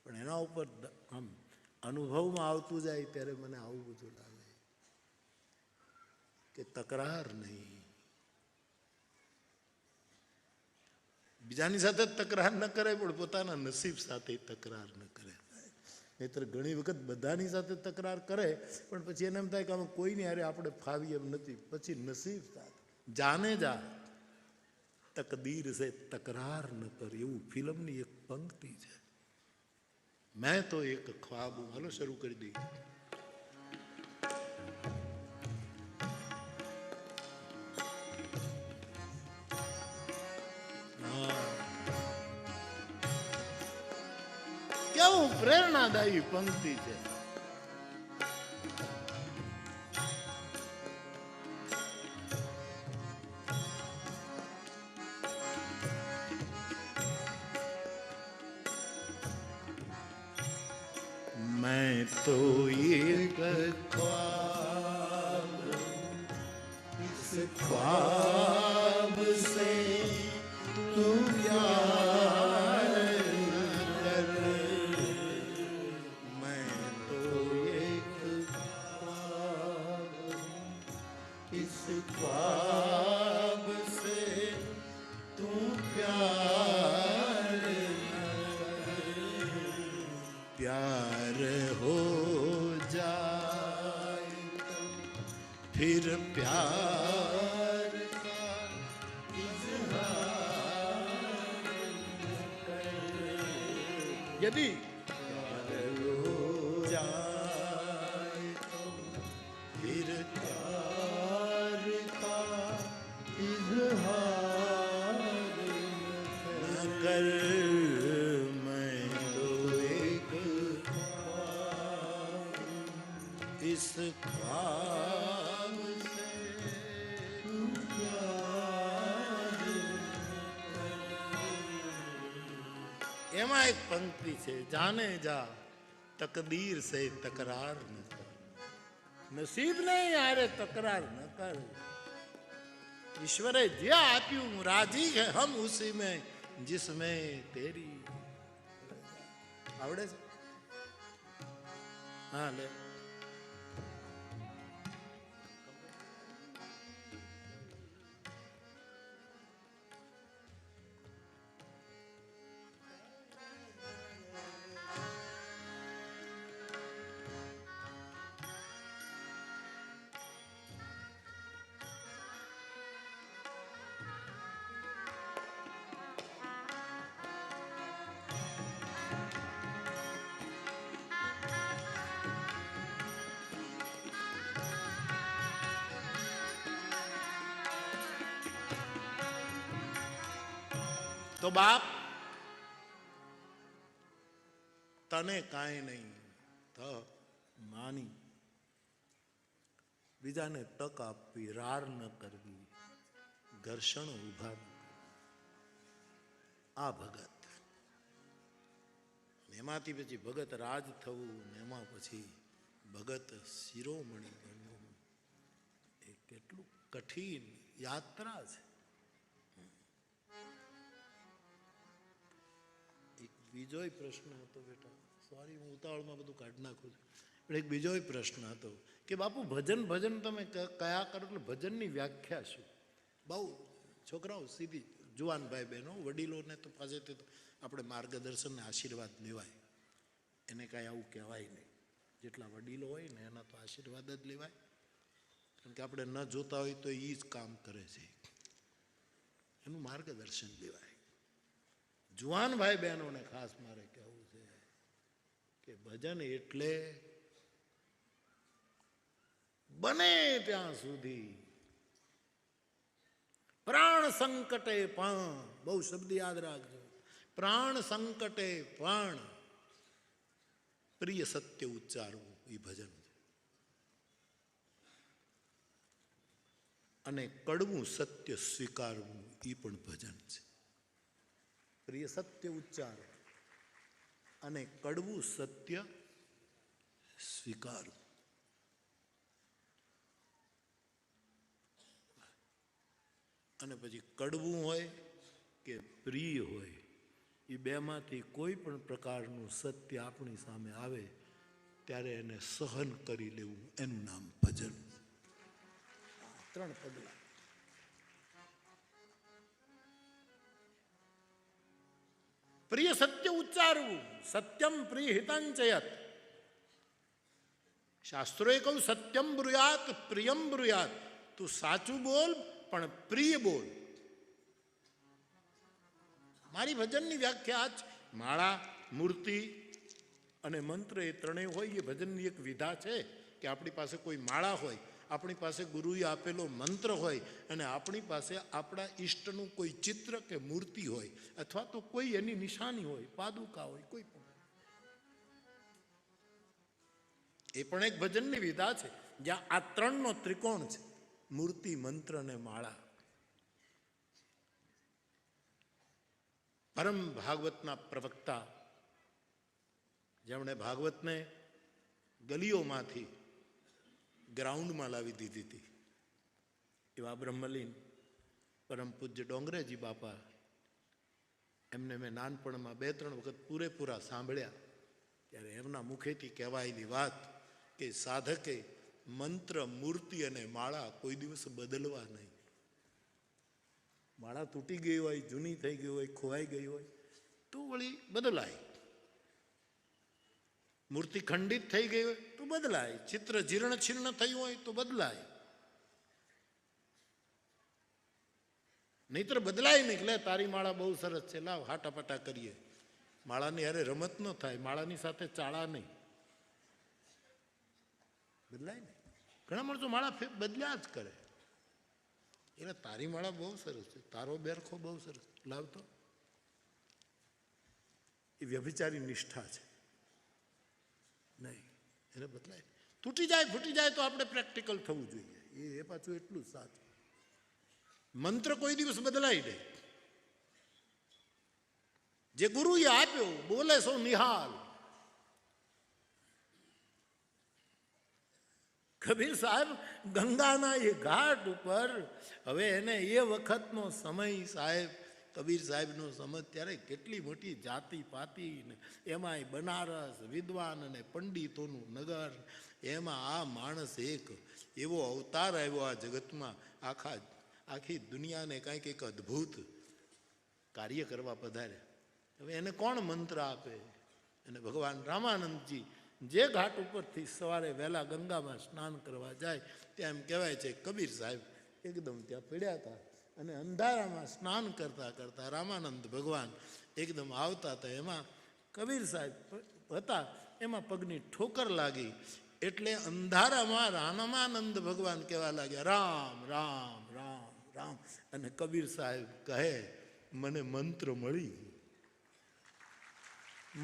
પણ એના ઉપર આમ અનુભવમાં આવતું જાય ત્યારે મને આવું બધું લાગે કે તકરાર નહીં, બીજાની સાથે તકરાર ન કરે પણ પોતાના નસીબ સાથે તકરાર ન કરે. નહીતર ઘણી વખત બધાની સાથે તકરાર કરે પણ પછી એને એમ થાય કે આમાં કોઈની હારે આપણે ફાવી એમ નથી, પછી નસીબ સાથે જાને જા તકદીર સે તકરાર ન કર, એવું ફિલ્મની એક પંક્તિ છે. મેં તો એક ખ્વાબ હું. હાલો શરૂ કરી દઈએ. કેવું પ્રેરણાદાયી પંક્તિ છે. मैं तो एक ख्वाब, इस ख्वाब से तू प्यार कर, मैं तो एक ख्वाब, इस ख्वाब से तू प्यार प्यार हो जाए तो फिर प्यार का इज़हार कर, यदि प्यार हो जाए तो फिर प्यार का इज़हार न कर, इस ख्वाब से एमा एक पंक्ति है, जाने जा तकदीर से तकरार न कर, नसीब नहीं यारे तकरार न कर. ईश्वरे जे आप्યું राजी है हम उसी में जिसमें तेरी. आवड़े છે? हाँ ले. તો બાપ તને કાંઈ નહીં થ માની, બીજાને તક આપવી, રાર ન કરવી, ઘર્ષણ ઉભા ન કરવી, આ ભગત. એમાંથી પછી ભગત રાજ થવું, એમાં પછી ભગત શિરોમણી બનવું, એ કેટલું કઠિન યાત્રા છે. બીજો પ્રશ્ન હતો બેટા, સોરી હું ઉતાવળમાં બધું કાઢી નાખું છું, પણ એક બીજો પ્રશ્ન હતો કે બાપુ ભજન ભજન તમે કયા કરો, એટલે ભજનની વ્યાખ્યા શું? બહુ છોકરાઓ સીધી જુવાન ભાઈ બહેનો વડીલોને તો પાસેથી તો આપણે માર્ગદર્શન ને આશીર્વાદ લેવાય, એને કાંઈ આવું કહેવાય નહીં. જેટલા વડીલો હોય ને એના તો આશીર્વાદ જ લેવાય, કારણ કે આપણે ન જોતા હોય તો એ જ કામ કરે છે, એનું માર્ગદર્શન લેવાય. જુવાન ભાઈ બહેનોને ખાસ મારે કહેવું છે કે ભજન એટલે બને ત્યાં સુધી પ્રાણ સંકટે પણ, બહુ શબ્દ યાદ રાખજો, પ્રાણ સંકટે પણ પ્રિય સત્ય ઉચ્ચારવું એ ભજન છે. અને કડવું સત્ય સ્વીકારવું એ પણ ભજન છે. પ્રિય સત્ય ઉચ્ચાર અને કડવું સત્ય સ્વીકારવું. અને પછી કડવું હોય કે પ્રિય હોય એ બેમાંથી કોઈ પણ પ્રકારનું સત્ય આપણી સામે આવે ત્યારે એને સહન કરી લેવું, એનું નામ ભજન. 3 પગલા. પ્રિય સત્ય ઉચ્ચારવું, સત્યમ પ્રિય હિતાંચયત. શાસ્ત્રોએ કહ્યું સત્યમ બ્રુયાત પ્રિયમ બ્રુયાત. તું સાચું બોલ પણ પ્રિય બોલ. મારી ભજનની વ્યાખ્યા જ માળા, મૂર્તિ અને મંત્ર એ ત્રણેય હોય એ ભજનની એક વિધા છે કે આપણી પાસે કોઈ માળા હોય, આપણી પાસે ગુરુએ આપેલો મંત્ર હોય અને આપણી પાસે આપણા ઈષ્ટનું કોઈ ચિત્ર કે મૂર્તિ હોય અથવા તો કોઈ એની નિશાની હોય, પાદુકા હોય, કોઈ પણ. એ પણ એક ભજનની વિધા છે જ્યાં આ ત્રણનો ત્રિકોણ છે, મૂર્તિ, મંત્ર અને માળા. પરમ ભાગવતના પ્રવક્તા જેમણે ભાગવતને ગલીઓમાંથી ગ્રાઉન્ડમાં લાવી દીધી હતી એવા બ્રહ્મલીન પરમ પૂજ્ય ડોંગરેજી બાપા, એમને મેં નાનપણમાં 2-3 વખત પૂરેપૂરા સાંભળ્યા. ત્યારે એમના મુખેથી કહેવાયેલી વાત કે સાધકે મંત્ર, મૂર્તિ અને માળા કોઈ દિવસ બદલવા નહીં. માળા તૂટી ગઈ હોય, જૂની થઈ ગઈ હોય, ખોવાઈ ગઈ હોય તો વળી બદલાય. મૂર્તિ ખંડિત થઈ ગઈ હોય તો બદલાય. ચિત્ર જીર્ણ છીર્ણ થયું હોય તો બદલાય. નહીતર બદલાય નહીં. લે તારી માળા બહુ સરસ છે, લાવ હાટાપાટા કરીએ. માળાની હારે રમત ન થાય, માળાની સાથે ચાળા નહીં. બદલાય નહીં. ઘણા માણસો માળા બદલ્યા જ કરે. એટલે તારી માળા બહુ સરસ છે, તારો બેરખો બહુ સરસ, લાવતો. એ વ્યભિચારી નિષ્ઠા છે. નહીં, એને બદલાય. તૂટી જાય, ફૂટી જાય તો આપણે પ્રેક્ટિકલ થવું જોઈએ. એ પાછું એટલું જ સાચું. મંત્ર કોઈ દિવસ બદલાય નહીં. જે ગુરુએ આપ્યો બોલે સૌ નિહાલ. કબીર સાહેબ ગંગાના એ ઘાટ ઉપર, હવે એને એ વખતનો સમય સાહેબ, કબીર સાહેબનો સમય, ત્યારે કેટલી મોટી જાતિ પાતી ને એમાંય બનારસ, વિદ્વાન અને પંડિતોનું નગર, એમાં આ માણસ એક એવો અવતાર આવ્યો આ જગતમાં, આખી દુનિયાને કાંઈક એક અદ્ભુત કાર્ય કરવા પધાર્યા. હવે એને કોણ મંત્ર આપે? અને ભગવાન રામાનંદજી જે ઘાટ ઉપરથી સવારે વહેલા ગંગામાં સ્નાન કરવા જાય, ત્યાં એમ કહેવાય છે કબીર સાહેબ એકદમ ત્યાં પડ્યા હતા અને અંધારામાં સ્નાન કરતા કરતા રામાનંદ ભગવાન એકદમ આવતા હતા. એમાં કબીર સાહેબ હતા, એમાં પગની ઠોકર લાગી. એટલે અંધારામાં રામાનંદ ભગવાન કહેવા લાગ્યા રામ રામ રામ રામ. અને કબીર સાહેબ કહે મને મંત્ર મળી.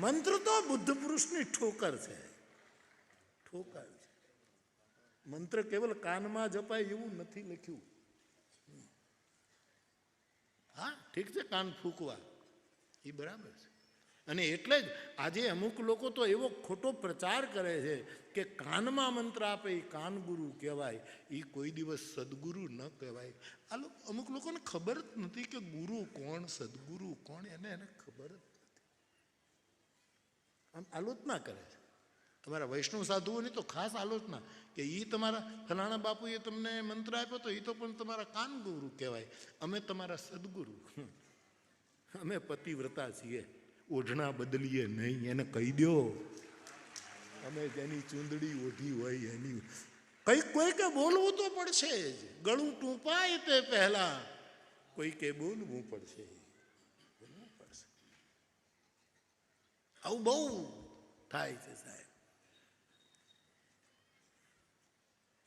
મંત્ર તો બુદ્ધ પુરુષની ઠોકર છે, ઠોકર છે. મંત્ર કેવલ કાનમાં જપાય એવું નથી લખ્યું. હા ઠીક છે, કાન ફૂંકવા એ બરાબર છે. અને એટલે જ આજે અમુક લોકો તો એવો ખોટો પ્રચાર કરે છે કે કાનમાં મંત્ર આપે એ કાનગુરુ કહેવાય, એ કોઈ દિવસ સદગુરુ ન કહેવાય. અમુક લોકોને ખબર જ નથી કે ગુરુ કોણ, સદગુરુ કોણ, એને ખબર જ નથી. આમ આલોચના કરે છે. તમારા વૈષ્ણવ સાધુઓની તો ખાસ આલોચના કે એ તમારા ફલાણા બાપુએ તમને મંત્ર આપ્યો તો એ તો પણ તમારા કાનગુરુ કહેવાય, અમે તમારા સદગુરુ. અમે પતિવ્રતા છીએ, ઓઢણા બદલીએ નહીં, એને કહી દો. અમે જેની ચૂંદડી ઓઢી હોય એની કોઈ કે બોલવું તો પડશે જ. ગળું ટૂંપાય તે પહેલા કોઈ કે બોલવું પડશે, બોલવું પડશે. આવું બહુ થાય છે સાહેબ.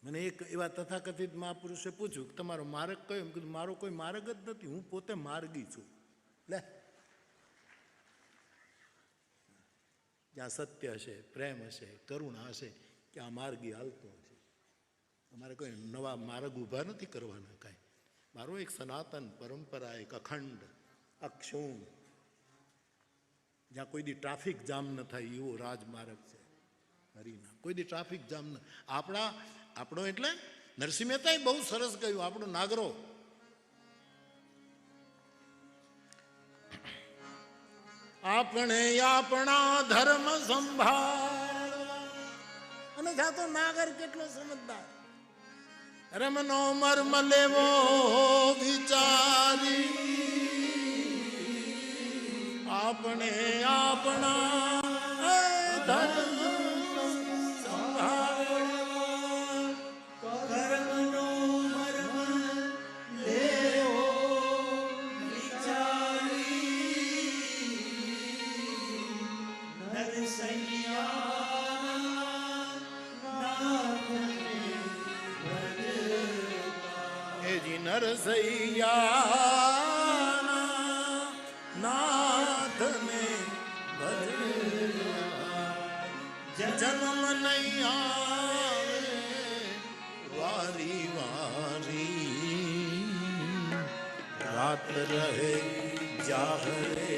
મને એક એવા તથાકથિત મહાપુરુષે પૂછ્યું કે તમારો માર્ગ કયો? એમ કીધું મારો કોઈ માર્ગ જ નથી, હું પોતે માર્ગી છું. લે, જ્યાં સત્ય હશે, પ્રેમ હશે, કરુણા હશે, ત્યાં માર્ગી હાલતો હશે. અમારે કોઈ નવા માર્ગ ઊભા નથી કરવાના કાંઈ. મારો એક સનાતન પરંપરા, એક અખંડ અક્ષુણ, જ્યાં કોઈ દી ટ્રાફિક જામ ન થાય એવો રાજમાર્ગ છે હરિના. કોઈ દી ટ્રાફિક જામ ન. આપણો એટલે નરસિંહ મહેતાએ બહુ સરસ કહ્યું, આપણો નાગરો આપણે આપણા ધર્મ સંભાળ. અને થાતો નાગર કેટલો સમજદાર. રમનો મર્મ લેવો વિચારી, આપણે આપણા ધર્મ સંભાળ. કર્મનો મર્મ લેવો વિચારી, નરસૈયાના નાથને ભજવા. જન્મ નહીં આવે વારી વારી, રાત રહે જાહરે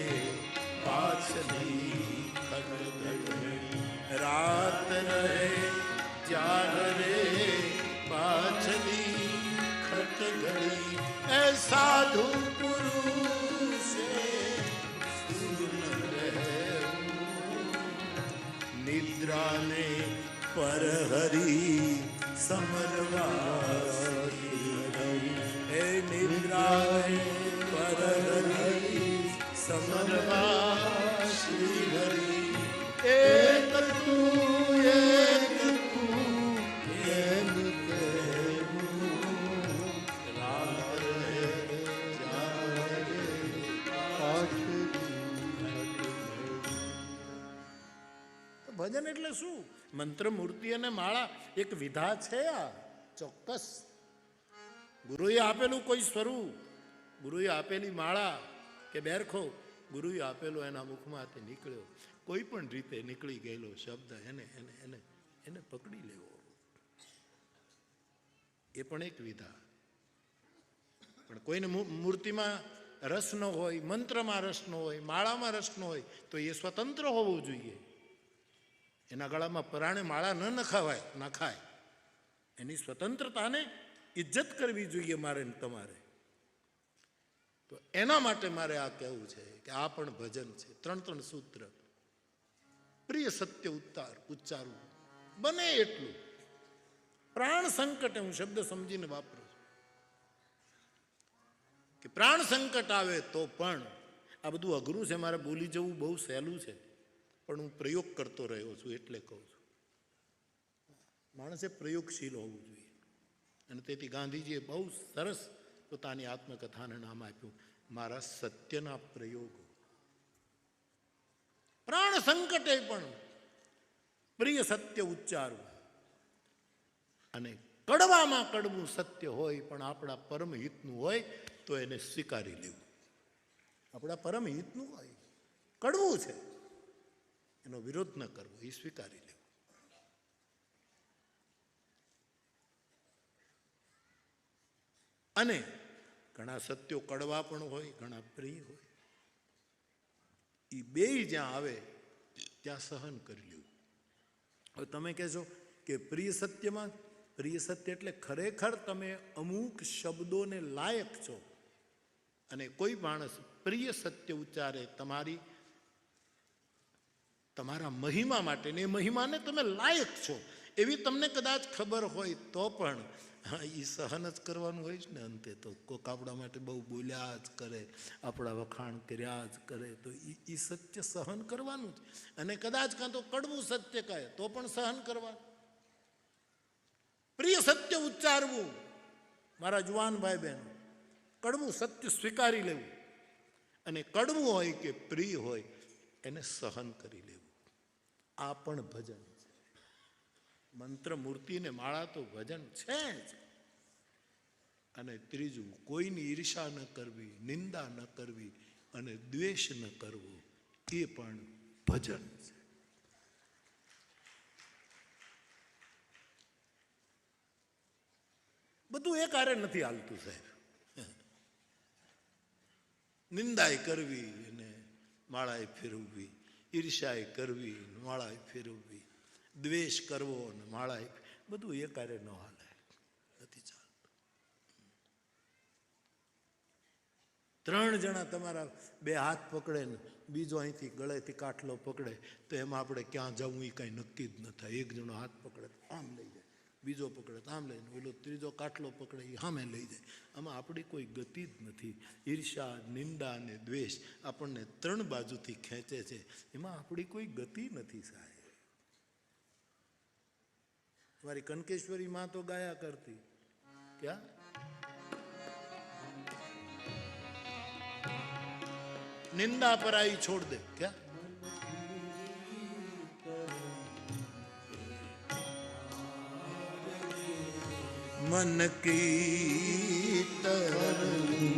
પાછલી ખડગડ. રાત રહે જાહરે પાછલી ખટગડી. એ સાધુ પુરુષે સુન રહેવું, નિદ્રાને પરહરી સમરવા. હે નિદ્રાને પરહરી સમરવા શ્રી હરિ. એક તું એમ કહેવું, રાત રહે જાહરે પાછલી ખટગડી. ભજન એટલે શું? મંત્ર, મૂર્તિ અને માળા એક વિધા છે. આ ચોક્કસ ગુરુએ આપેલું કોઈ સ્વરૂપ, ગુરુએ આપેલી માળા કે બેરખો, ગુરુએ આપેલો એના મુખમાંથી નીકળ્યો કોઈ પણ રીતે નીકળી ગયેલો શબ્દ એને એને એને એને પકડી લેવો, એ પણ એક વિધા. પણ કોઈને મૂર્તિમાં રસ ન હોય, મંત્રમાં રસ ન હોય, માળામાં રસ ન હોય તો એ સ્વતંત્ર હોવું જોઈએ. એના ગળામાં પરાણે માળા ન નખાય. એની સ્વતંત્રતાને ઇજ્જત કરવી જોઈએ મારે ને તમારે. તો એના માટે મારે આ કહેવું છે કે આ પણ ભજન છે. 3 સૂત્ર. પ્રિય સત્ય ઉચ્ચારવું બને એટલું. પ્રાણ સંકટે, હું શબ્દ સમજીને વાપરું છું કે પ્રાણ સંકટ આવે તો પણ આ બધું અઘરું છે, મારે બોલી જવું બહુ સહેલું છે, પણ હું પ્રયોગ કરતો રહ્યો છું એટલે કહું છું. માણસે પ્રયોગશીલ હોવું જોઈએ. અને તેથી ગાંધીજીએ બહુ સરસ પોતાની આત્મકથાને નામ આપ્યું મારા સત્યના પ્રયોગો. પ્રાણ સંકટે પણ પ્રિય સત્ય ઉચ્ચારવું. અને કડવામાં કડવું સત્ય હોય પણ આપણા પરમ હિતનું હોય તો એને સ્વીકારી લેવું. આપણા પરમ હિતનું હોય, કડવું છે, એનો વિરોધ ન કરવો, એ સ્વીકારી લેવું. અને ઘણા સત્યો કડવા પણ હોય, ઘણા પ્રિય હોય. એ બે જ્યાં આવે ત્યાં સહન કરી લેવું. હવે તમે કહેશો કે પ્રિય સત્યમાં, પ્રિય સત્ય એટલે ખરેખર તમે અમુક શબ્દોને લાયક છો. અને કોઈ માણસ પ્રિય સત્ય ઉચ્ચારે તમારા મહિમા માટે, ને એ મહિમાને તમે લાયક છો એવી તમને કદાચ ખબર હોય તો પણ એ સહન જ કરવાનું હોય છે ને. અંતે તો કોક આપણા માટે બહુ બોલ્યા જ કરે, આપણા વખાણ કર્યા જ કરે, તો એ સત્ય સહન કરવાનું જ. અને કદાચ કાં તો કડવું સત્ય કહે તો પણ સહન કરવાનું. પ્રિય સત્ય ઉચ્ચારવું મારા જુવાન ભાઈ બહેનો, કડવું સત્ય સ્વીકારી લેવું. અને કડવું હોય કે પ્રિય હોય એને સહન કરી લેવું. આ પણ ભજન છે. મંત્ર, મૂર્તિ ને માળા તો ભજન છે જ. અને ત્રીજું, કોઈની ઈર્ષા ન કરવી, નિંદા ન કરવી અને દ્વેષ ન કરવો, એ પણ ભજન છે. બધું એક હારે નથી હાલતું સાહેબ. નિંદાય કરવી અને માળાએ ફેરવવી, ઈર્ષાએ કરવી માળાએ ફેરવવી, દ્વેષ કરવો અને માળાએ, બધું એક હારે ન હાલે, નથી ચાલતું. 3 જણા તમારા 2 હાથ પકડે ને બીજો અહીંથી ગળેથી કાટલો પકડે તો એમાં આપણે ક્યાં જવું એ કાંઈ નક્કી જ ન થાય. એક જણો હાથ પકડે તો આમ લઈ જાય, બીજો પકડે તો આમ લઈને, ઓલો ત્રીજો કાટલો પકડે એ સામે લઈ જાય. આમાં આપણી કોઈ ગતિ જ નથી. ઈર્ષા, નિંદા અને દ્વેષ આપણને 3 બાજુથી ખેંચે છે. એમાં આપણી કોઈ ગતિ નથી સાહેબ. તમારી કનકેશ્વરી માં તો ગાયા કરતી ક્યાં નિંદા પર आई छोड़ दे क्या मन की तरंगे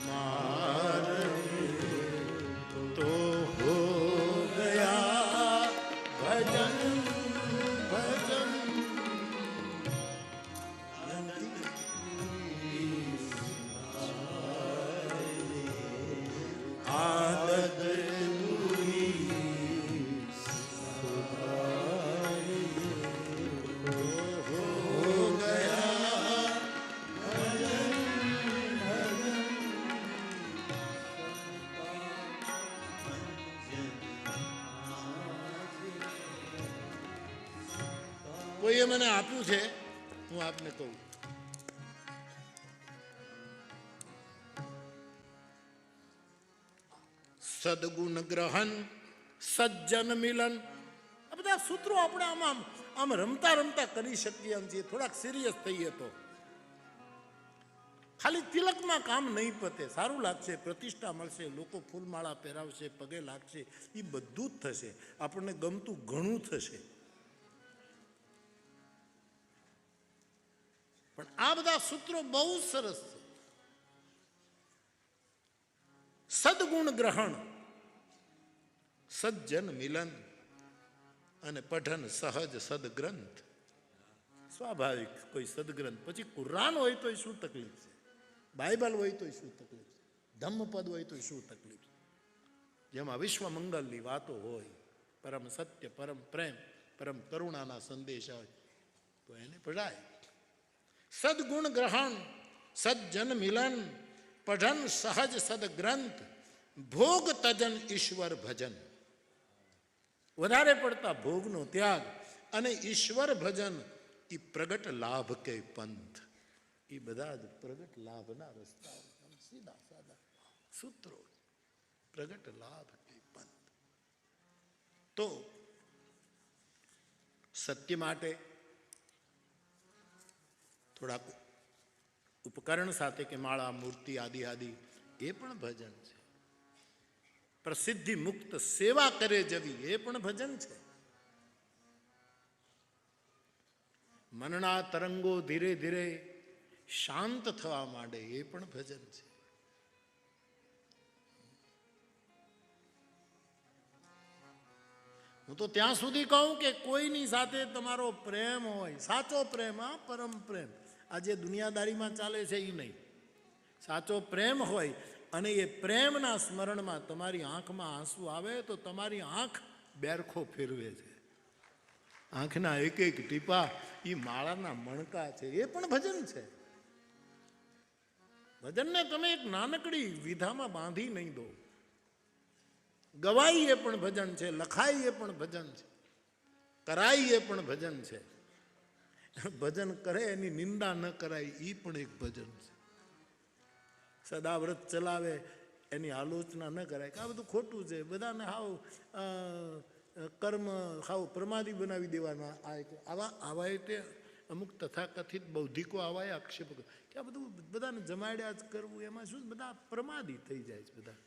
मार तो हो गया भजन भजन आदत કોઈએ મને આપ્યું છે, હું આપને કહું. સદગુણ ગ્રહણ, સજ્જન મિલન. આ બધા સૂત્રો આપણે આમ રમતા રમતા કરી શકીએ એમ છીએ. થોડાક સિરિયસ થઈએ તો ખાલી તિલકમાં કામ નહીં પતે. સારું લાગશે, પ્રતિષ્ઠા મળશે, લોકો ફૂલમાળા પહેરાવશે, પગે લાગશે, એ બધું જ થશે. આપણને ગમતું ઘણું થશે. પણ આ બધા સૂત્રો બહુ સરસ છે. સદગુણ ગ્રહણ, સજ્જન મિલન અને પઠન સહજ સદગ્રંથ. સ્વાભાવિક કોઈ સદગ્રંથ. પછી કુરાન હોય તો શું તકલીફ છે? બાઇબલ હોય તો શું તકલીફ છે? ધમ્મપદ હોય તો શું તકલીફ છે? જેમાં વિશ્વ મંગલની વાતો હોય, પરમ સત્ય, પરમ પ્રેમ, પરમ કરુણાના સંદેશા હોય તો એને પઢાય. સદગુણ ગ્રહણ, સજ્જન મિલન, પઠન સહજ સદગ્રંથ, ભોગ તજન ઈશ્વર ભજન. વધારે પડતા ભોગનો ત્યાગ અને ઈશ્વર ભજન એ પ્રગટ લાભ કે પંથ. એ બધા જ પ્રગટ લાભના રસ્તાઓ, સીધા સાદા સૂત્રો. પ્રગટ લાભ કે પંથ. તો સત્ય માટે થોડાક ઉપકરણ સાથે કે માળા, મૂર્તિ આદિ આદિ એ પણ ભજન છે. પ્રસિદ્ધિ મુક્ત સેવા કરે જવી એ પણ ભજન છે. મનના તરંગો ધીરે ધીરે શાંત થવા માંડે એ પણ ભજન છે. હું તો ત્યાં સુધી કહું કે કોઈની સાથે તમારો પ્રેમ હોય, સાચો પ્રેમ, આ પરમ પ્રેમ. આ જે દુનિયાદારીમાં ચાલે છે એ નહીં. સાચો પ્રેમ હોય અને એ પ્રેમના સ્મરણમાં તમારી આંખમાં આંસુ આવે તો તમારી આંખ બેરખો ફેરવે છે. આંખના એક એક ટીપા એ માળાના મણકા છે. એ પણ ભજન છે. ભજનને તમે એક નાનકડી વિધામાં બાંધી નહીં દો. ગવાઈ એ પણ ભજન છે, લખાઈ એ પણ ભજન છે, કરાઈ એ પણ ભજન છે. ભજન કરે એની નિંદા ન કરાય એ પણ એક ભજન છે. સદાવ્રત ચલાવે એની આલોચના ન કરાય કે આ બધું ખોટું છે, બધાને હાવ કર્મ હાવ પ્રમાદી બનાવી દેવાના. આવા તે અમુક તથાકથિત બૌદ્ધિકો આવા આક્ષેપ કે આ બધું બધાને જમાડ્યા જ કરવું, એમાં શું બધા પ્રમાદી થઈ જાય છે. બધા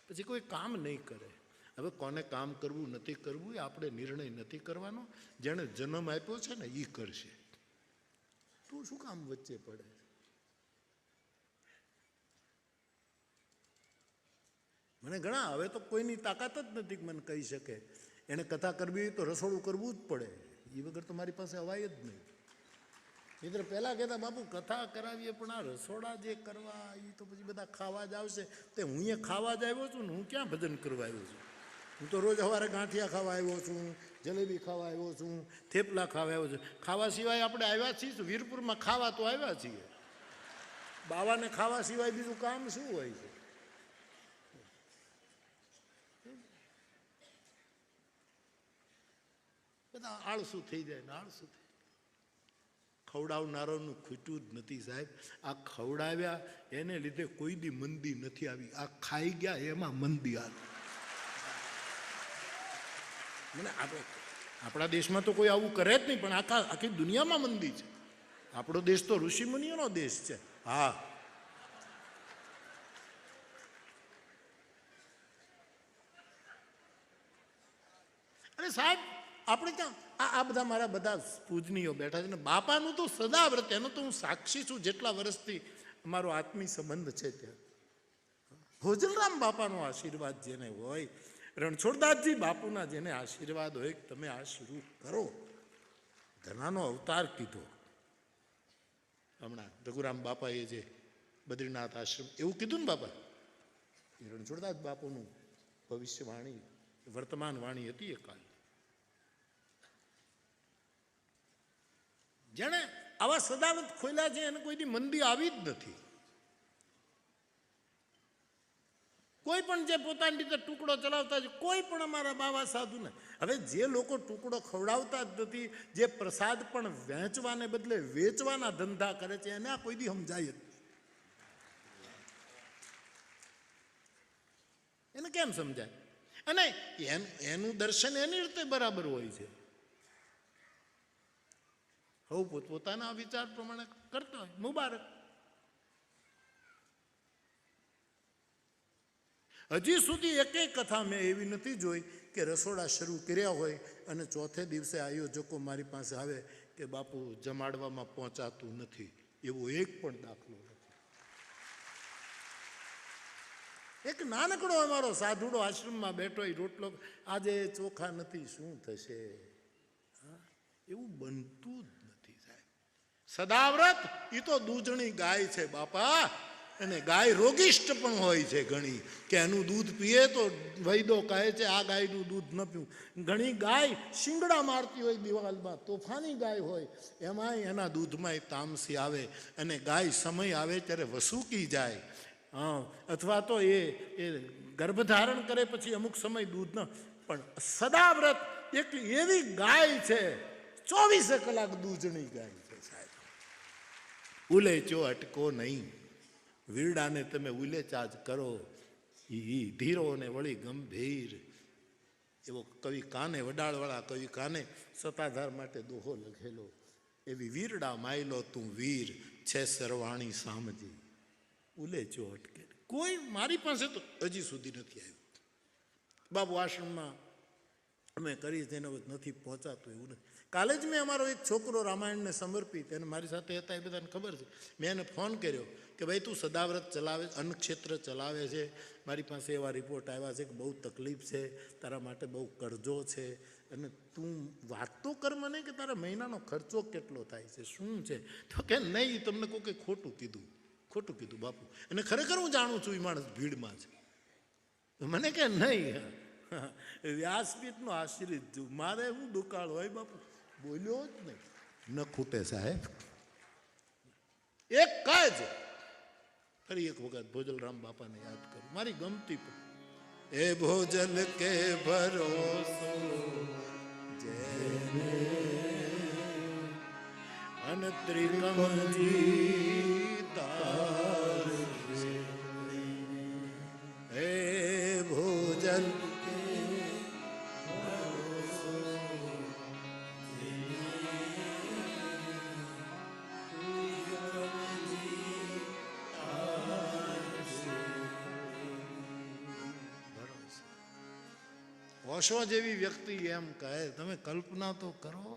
પછી કોઈ કામ નહીં કરે. હવે કોને કામ કરવું નથી કરવું એ આપણે નિર્ણય નથી કરવાનો. જેણે જન્મ આપ્યો છે ને એ કરશે. તું શું કામ વચ્ચે પડે? મને ઘણા, હવે તો કોઈની તાકાત જ નથી મને કહી શકે. એને કથા કરવી હોય તો રસોડું કરવું જ પડે. એ વગર તો મારી પાસે અવાય જ નહીં. મિત્ર પહેલાં કહેતા બાપુ કથા કરાવીએ પણ આ રસોડા જે કરવા એ તો પછી બધા ખાવા જ આવશે. તે હું અહીંયા ખાવા જ આવ્યો છું ને હું ક્યાં ભજન કરવા આવ્યો છું? હું તો રોજ સવારે ગાંઠિયા ખાવા આવ્યો છું, જલેબી ખાવા આવ્યો છું, થેપલા ખાવા આવ્યો છું. ખાવા સિવાય આપણે આવ્યા છીએ વીરપુરમાં ખાવા તો આવ્યા છીએ. બાવાને ખાવા સિવાય બીજું કામ શું હોય છે? બધા આળસુ થઈ જાય ને આળસુ થઈ. ખવડાવનારાનું ખૂટ્યું જ નથી સાહેબ. આ ખવડાવ્યા એને લીધે કોઈ દી મંદી નથી આવી. આ ખાઈ ગયા એમાં મંદી આવી. મને આપણા દેશમાં તો કોઈ આવું કરે જ નહીં, પણ આખી દુનિયામાં મંદી છે. આપણો દેશ તો ઋષિમુનિઓનો દેશ છે. હા, અરે સાહેબ આપણે ત્યાં આ બધા મારા બધા પૂજનીયો બેઠા છે ને, બાપાનું તો સદાવ્રત, એનો તો હું સાક્ષી છું. જેટલા વર્ષથી અમારો આત્મી સંબંધ છે ત્યાં ભોજનરામ બાપાનો આશીર્વાદ જેને હોય, રણછોડદાસજી બાપુના જેને આશીર્વાદ હોય, તમે આ શરૂ કરો. ધનાનો અવતાર કીધો. હમણાં રઘુરામ બાપાએ જે બદ્રીનાથ આશ્રમ એવું કીધું ને બાપા, એ રણછોડદાસ બાપુનું ભવિષ્યવાણી, વર્તમાન વાણી હતી એ કાલ. જેણે આવા સદાવ્રત ખોલ્યા છે એને કોઈની મંદી આવી જ નથી. કોઈ પણ જે પોતાની રીતે ટુકડો ચલાવતા છે, કોઈ પણ અમારા બાવા સાધુ ને, હવે જે લોકો ટુકડો ખવડાવતા જ નથી, જે પ્રસાદ પણ વહેંચવાને બદલે વેચવાના ધંધા કરે છે, એને આ કોઈ દી સમજાય જ. એને કેમ સમજાય? અને એનું દર્શન એની રીતે બરાબર હોય છે. હવે પોતપોતાના વિચાર પ્રમાણે કરતા હોય, મુબારક. હજી સુધી એકેય કથા મેં એવી નથી જોઈ કે રસોડા શરૂ કર્યા હોય અને ચોથે દિવસે આયોજકો મારી પાસે આવે કે બાપુ જમાડવામાં પહોંચાતું નથી. એવો એક પણ દાખલો નથી. એક નાનકડો અમારો સાધુડો આશ્રમમાં બેઠો હોય, રોટલો, આજે ચોખા નથી, શું થશે? એવું બનતું જ નથી સાહેબ. સદાવ્રત એ તો દૂધણી ગાય છે બાપા. અને ગાય રોગિષ્ટ પણ હોય છે ઘણી, કે એનું દૂધ પીએ તો વૈદો કહે છે આ ગાયનું દૂધ ન પીવું. ઘણી ગાય શિંગડા મારતી હોય દિવાલમાં, તોફાની ગાય હોય, એમાંય એના દૂધમાંય તામસી આવે અને ગાય સમય આવે ત્યારે વસૂકી જાય. હા, અથવા તો એ ગર્ભધારણ કરે પછી અમુક સમય દૂધ ન. પણ સદાવ્રત એક એવી ગાય છે, 24 કલાક દૂધણી ગાય છે સાહેબ. ઉલેચો અટકો નહીં, વીરડાને તમે ઉલેચાજ કરો. ધીરો ને વળી ગંભીર, એવો કવિ કાને, વડાળવાળા કવિ કાને સતાધાર માટે દોહો લખેલો. એવી વીરડા માયલો તું વીર છે સરવાણી સામજી, ઉલેચો અટકે. કોઈ મારી પાસે તો હજી સુધી નથી આવ્યું. બાપુ આશ્રમમાં અમે કરી તેને નથી પહોંચાતું એવું નથી. કાલે જ મેં અમારો એક છોકરો રામાયણને સમર્પિત, એને મારી સાથે હતા, એ બધાને ખબર છે. મેં એને ફોન કર્યો કે ભાઈ તું સદાવ્રત ચલાવે, અન્નક્ષેત્ર ચલાવે છે, મારી પાસે એવા રિપોર્ટ આવ્યા છે કે બહુ તકલીફ છે, તારા માટે બહુ કરજો છે, અને તું વાત તો કર મને કે તારા મહિનાનો ખર્ચો કેટલો થાય છે, શું છે? તો કે નહીં, તમને કોઈ ખોટું કીધું, ખોટું કીધું બાપુ. અને ખરેખર હું જાણું છું એ માણસ ભીડમાં છે. મને કે નહીં, વ્યાસપીઠનો આશ્રિત છું, મારે હું દુકાળ હોય બાપુ. બોલ્યો જ નહીં, ન ખૂટે સાહેબ. એક કાજ ફરી એક વખત ભોજલરામ બાપાને યાદ કરું, મારી ગમતી પણ. એ ભોજલ કે ભરોસો જેને અન ત્રિકમજી તાર, હે ભોજલ ઓશો જેવી વ્યક્તિ એમ કહે, તમે કલ્પના તો કરો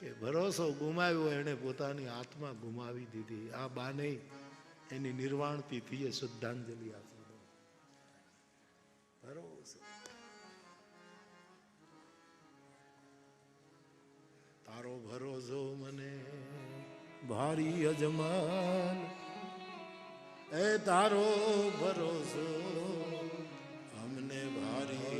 કે ભરોસો ગુમાવ્યો એણે પોતાની આત્મા ગુમાવી દીધી. આ બાને એની નિર્વાણ તિથિએ શ્રદ્ધાંજલિ આપી દો. ભરોસો, તારો ભરોસો મને ભારી અજમાન, એ તારો ભરોસો અમને ભારી.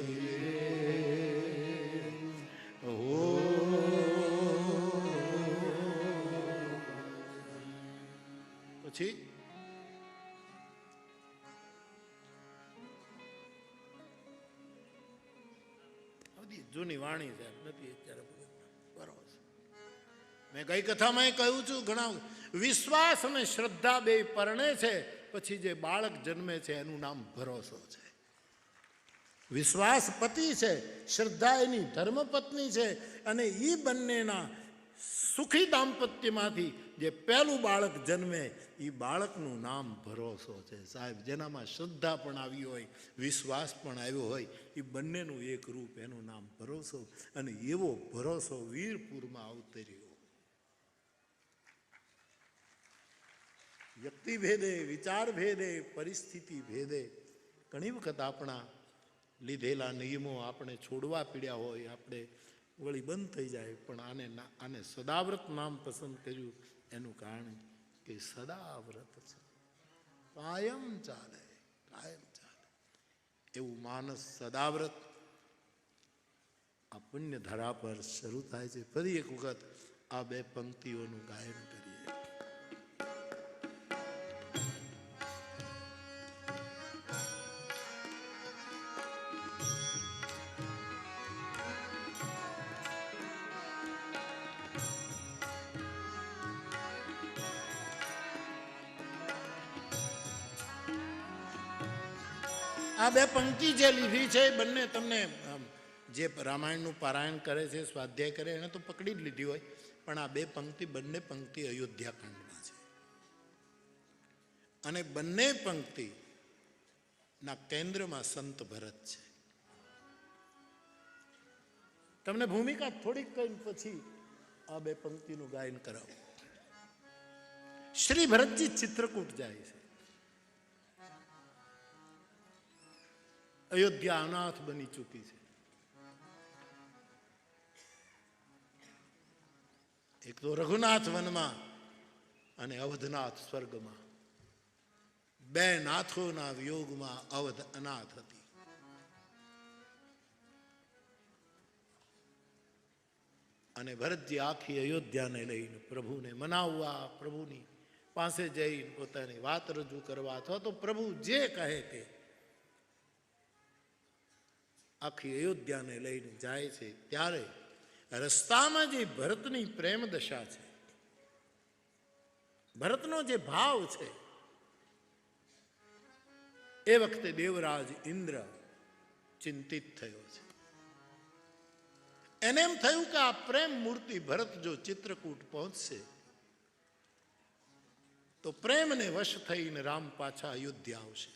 પછી જૂની વાણી સાહેબ નથી અત્યારે બરોબર. મેં કઈ કથામાં કહ્યું છું, ઘણા વિશ્વાસ અને શ્રદ્ધા બે પરણે છે, પછી જે બાળક જન્મે છે એનું નામ ભરોસો છે. વિશ્વાસ પતિ છે, શ્રદ્ધા એની ધર્મપત્ની છે, અને એ બંનેના સુખી દાંપત્યમાંથી જે પહેલું બાળક જન્મે એ બાળકનું નામ ભરોસો છે. સાહેબ, જેનામાં શ્રદ્ધા પણ આવી હોય, વિશ્વાસ પણ આવ્યો હોય, એ બંનેનું એક રૂપ, એનું નામ ભરોસો. અને એવો ભરોસો વીરપુરમાં અવતર્યો. વ્યક્તિ ભેદે, વિચાર ભેદે, પરિસ્થિતિ ભેદે ઘણી વખત આપણા લીધેલા નિયમો આપણે છોડવા પીડ્યા હોય, આપણે વળી બંધ થઈ જાય. પણ આને સદાવ્રત નામ પસંદ કર્યું એનું કારણ કે સદાવ્રત છે, કાયમ ચાલે, કાયમ ચાલે એવું માનસ સદાવ્રત આ પુણ્ય ધરા પર શરૂ થાય છે. ફરી એક વખત આ બે પંક્તિઓનું ગાયન કરીએ. આ બે પંક્તિ જે લીધી છે એ બંને તમને જે રામાયણનું પારાયણ કરે છે, સ્વાધ્યાય કરે, એને તો પકડી જ લીધી હોય, પણ આ બે પંક્તિ, બંને પંક્તિ અયોધ્યા કાંડમાં છે. અને બંને પંક્તિના કેન્દ્રમાં સંત ભરત છે. તમને ભૂમિકા થોડીક કહીને પછી આ બે પંક્તિનું ગાયન કરાવું. શ્રી ભરતજી ચિત્રકૂટ જાય છે. અયોધ્યા અનાથ બની ચૂકી છે. એક તો રઘુનાથ વનમાં અને અવધનાથ સ્વર્ગમાં, બે નાથોના વિયોગમાં અવધ અનાથ હતી. અને ભરતજી આખી અયોધ્યાને લઈને પ્રભુને મનાવવા, પ્રભુની પાસે જઈને પોતાની વાત રજૂ કરવા, અથવા તો પ્રભુ જે કહે તે આખી અયોધ્યાને લઈને જાય છે. ત્યારે રસ્તામાં જે ભરતની પ્રેમ દશા છે, ભરતનો જે ભાવ છે, એ વખતે દેવરાજ ઇન્દ્ર ચિંતિત થયો છે. એને એમ થયું કે આ પ્રેમ મૂર્તિ ભરત જો ચિત્રકૂટ પહોંચશે તો પ્રેમને વશ થઈને રામ પાછા અયોધ્યા આવશે.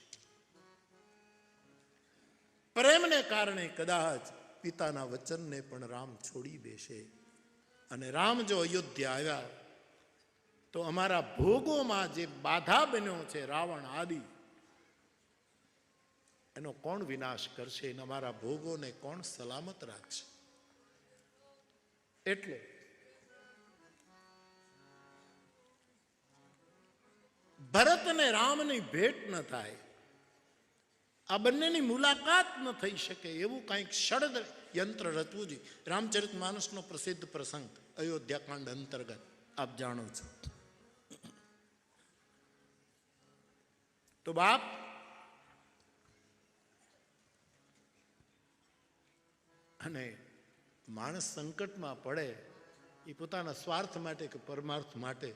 પ્રેમને કારણે કદાચ પિતાના વચનને પણ રામ છોડી દેશે. અને રામ જો અયોધ્યા આવ્યા તો અમારા ભોગોમાં જે બાધા બન્યો છે રાવણ આદિ, એનો કોણ વિનાશ કરશે? અને અમારા ભોગોને કોણ સલામત રાખશે? એટલે ભરત અને રામની ભેટ ન થાય, આ બંનેની મુલાકાત ન થઈ શકે, એવું કંઈક ષડયંત્ર રચવું જોઈએ. રામચરિત માનસનો પ્રસિદ્ધ પ્રસંગ અયોધ્યાકાંડ અંતર્ગત આપ જાણો છો. તો બાપ અને માણસ સંકટમાં પડે એ પોતાના સ્વાર્થ માટે કે પરમાર્થ માટે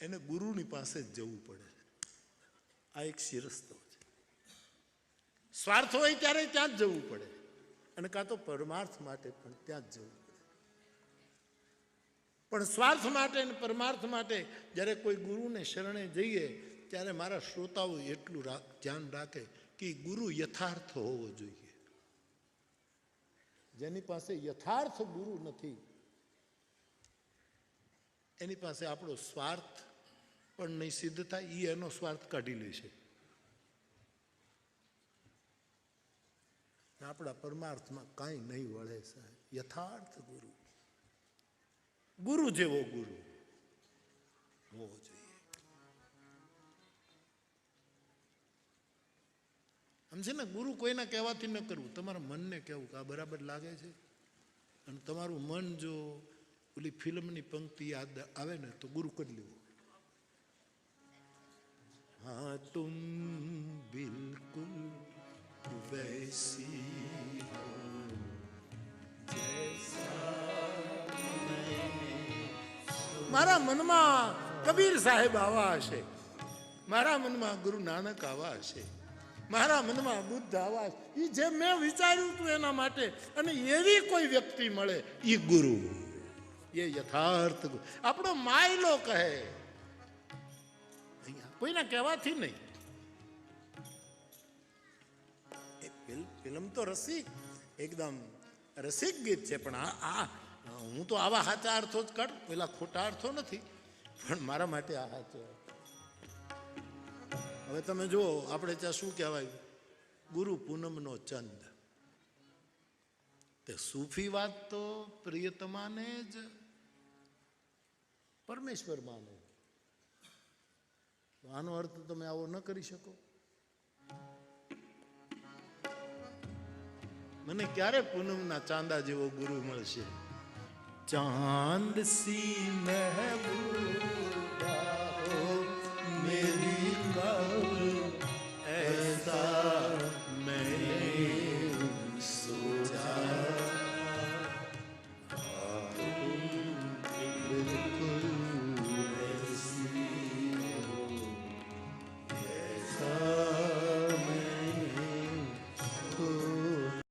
એને ગુરુની પાસે જ જવું પડે. આ એક શિરસ્તો છે. સ્વાર્થ હોય ત્યારે ત્યાં જ જવું પડે, અને કાં તો પરમાર્થ માટે પણ ત્યાં જ જવું પડે. પણ સ્વાર્થ માટે અને પરમાર્થ માટે જ્યારે કોઈ ગુરુને શરણે જઈએ ત્યારે મારા શ્રોતાઓ એટલું ધ્યાન રાખે કે ગુરુ યથાર્થ હોવો જોઈએ. જેની પાસે યથાર્થ ગુરુ નથી એની પાસે આપણો સ્વાર્થ પણ નહીં સિદ્ધ થાય, એ એનો સ્વાર્થ કાઢી લેશે. આપણા પરમાર્થમાં કાંઈ નહીં વળે સાહેબ. યથાર્થ ગુરુ, ગુરુ જેવો ગુરુ હોવો જોઈએ. સમજે ને, ગુરુ કોઈના કહેવાથી ન કરવું, તમારા મનને કહેવું કે આ બરાબર લાગે છે. અને તમારું મન જો ઓલી ફિલ્મની પંક્તિ યાદ આવે ને તો ગુરુ કરી લેવું. हाँ तुम बिल्कुल वैसी हो મારા મનમાં કબીર સાહેબ આવા હશે, મારા મનમાં ગુરુ નાનક આવા હશે, મારા મનમાં બુદ્ધ આવા હશે. એ જે મેં વિચાર્યું હતું એના માટે, અને એવી કોઈ વ્યક્તિ મળે એ ગુરુ, એ યથાર્થ ગુરુ. આપણો માયલો કહે, અહીંયા કોઈના કહેવાથી નહીં. ફિલ્મ તો રસિક, એકદમ રસિક ગીત છે, પણ આ હું તો આવા સાચા અર્થો જ કાઢું, પેલા ખોટા અર્થો નથી, પણ મારા માટે આ સાચો. હવે તમે જુઓ, આપણે ત્યાં શું કહેવાય, ગુરુ પૂનમનો ચંદ. તે સૂફી વાત તો પ્રિયતમાને જ પરમેશ્વર માને. આનો અર્થ તમે આવો ન કરી શકો. મને ક્યારે પૂનમના ચાંદા જેવો ગુરુ મળશે? ચાંદ સી મહેબૂબા